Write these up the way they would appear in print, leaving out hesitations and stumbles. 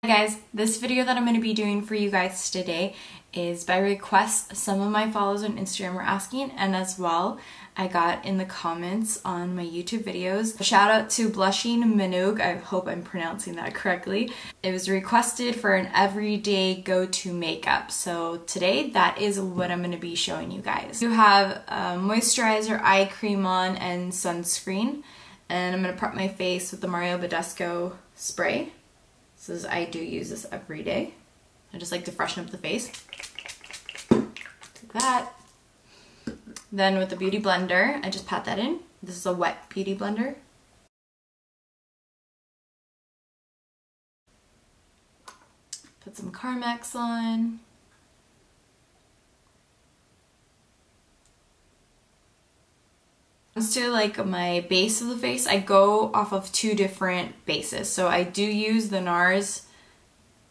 Hi guys, this video that I'm going to be doing for you guys today is by request some of my followers on Instagram were asking, and as well I got in the comments on my YouTube videos. Shout out to Blushing Minogue, I hope I'm pronouncing that correctly. It was requested for an everyday go-to makeup, so today that is what I'm going to be showing you guys. You have moisturizer, eye cream on, and sunscreen, and I'm going to prep my face with the Mario Badescu spray. I do use this every day. I just like to freshen up the face. Like that. Then with the Beauty Blender, I just pat that in. This is a wet Beauty Blender. Put some Carmex on. To like my base of the face, I go off of two different bases. So I do use the NARS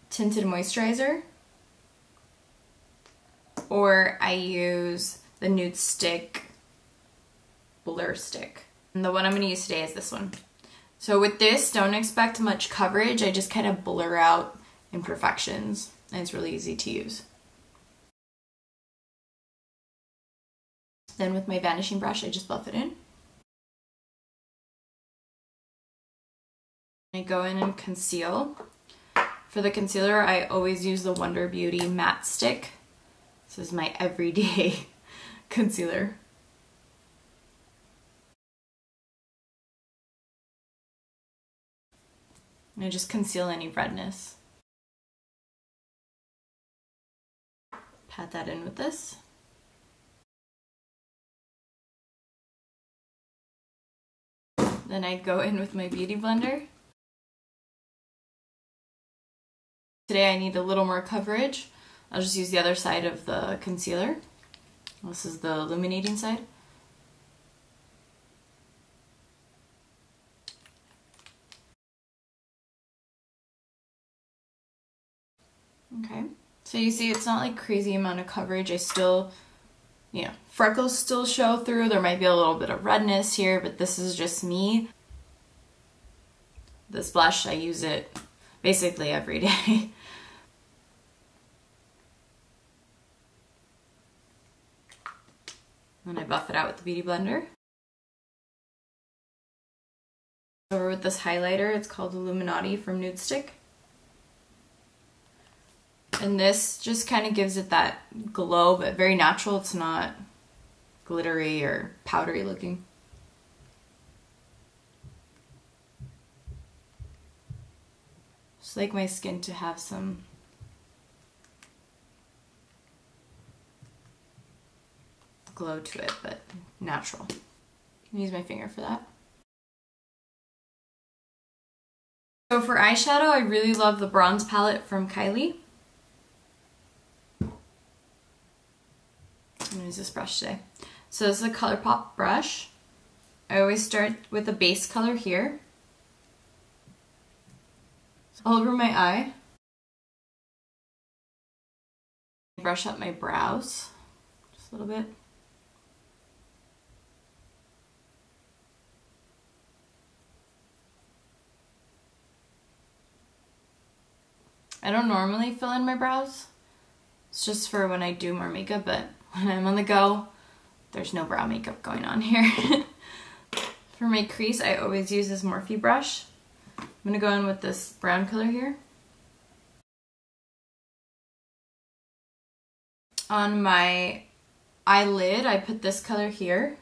Tinted Moisturizer, or I use the Nudestix Blur Stick. And the one I'm going to use today is this one. So with this, don't expect much coverage. I just kind of blur out imperfections, and it's really easy to use. Then with my vanishing brush, I just buff it in. I go in and conceal. For the concealer, I always use the Wanderbeauty Matte Stick. This is my everyday concealer. And I just conceal any redness. Pat that in with this. Then I go in with my Beauty Blender. Today I need a little more coverage. I'll just use the other side of the concealer. This is the illuminating side. Okay, so you see it's not like crazy amount of coverage. I still, freckles still show through. There might be a little bit of redness here, but this is just me. This blush, I use it basically every day. Then I buff it out with the Beauty Blender. Over with this highlighter, it's called Illuminaughty from Nudestix. And this just kind of gives it that glow, but very natural. It's not glittery or powdery looking. Just like my skin to have some glow to it, but natural. I'll use my finger for that. So for eyeshadow, I really love the bronze palette from Kylie. I'm gonna use this brush today. So this is a ColourPop brush. I always start with a base color here. All over my eye. Brush up my brows just a little bit. I don't normally fill in my brows. It's just for when I do more makeup, but when I'm on the go, there's no brow makeup going on here. For my crease, I always use this Morphe brush. I'm gonna go in with this brown color here. On my eyelid, I put this color here.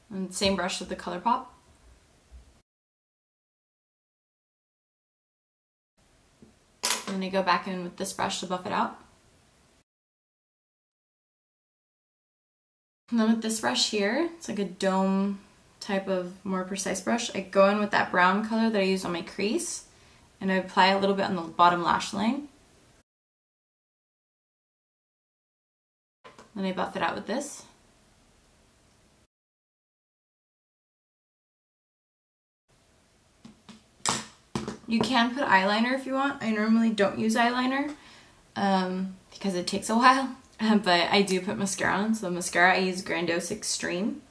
And same brush with the ColourPop. And then I go back in with this brush to buff it out. And then with this brush here, it's like a dome type of more precise brush. I go in with that brown color that I used on my crease, and I apply a little bit on the bottom lash line. Then I buff it out with this. You can put eyeliner if you want. I normally don't use eyeliner because it takes a while, but I do put mascara on. So mascara, I use Grandiose Extreme.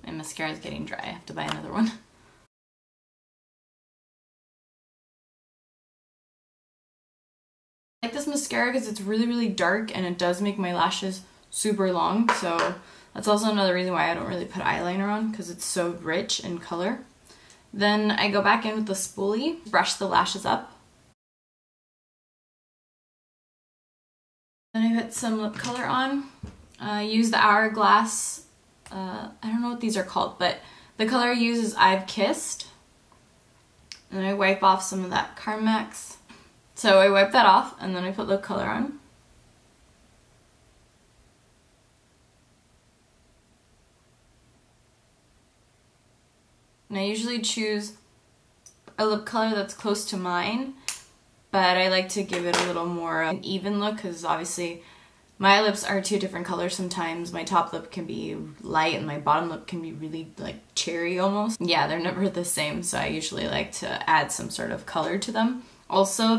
And mascara is getting dry. I have to buy another one. I like this mascara because it's really, really dark and it does make my lashes super long. So that's also another reason why I don't really put eyeliner on, because it's so rich in color. Then I go back in with the spoolie, brush the lashes up. Then I put some lip color on. Use the Hourglass, I don't know what these are called, but the color I use is I've Kissed. And then I wipe off some of that Carmex. So I wipe that off and then I put lip color on. And I usually choose a lip color that's close to mine, but I like to give it a little more an even look, because obviously my lips are two different colors sometimes. My top lip can be light and my bottom lip can be really like cherry almost. Yeah, they're never the same, so I usually like to add some sort of color to them. Also,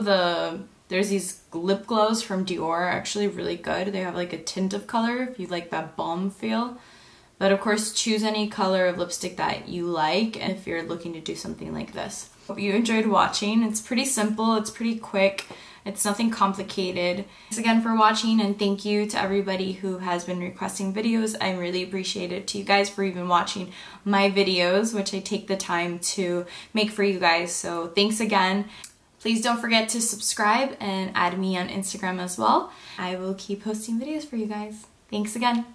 there's these lip glows from Dior are actually really good. They have like a tint of color if you like that balm feel. But of course, choose any color of lipstick that you like if you're looking to do something like this. Hope you enjoyed watching. It's pretty simple, it's pretty quick, it's nothing complicated. Thanks again for watching, and thank you to everybody who has been requesting videos. I really appreciate it. To you guys for even watching my videos, which I take the time to make for you guys. So thanks again. Please don't forget to subscribe and add me on Instagram as well. I will keep posting videos for you guys. Thanks again.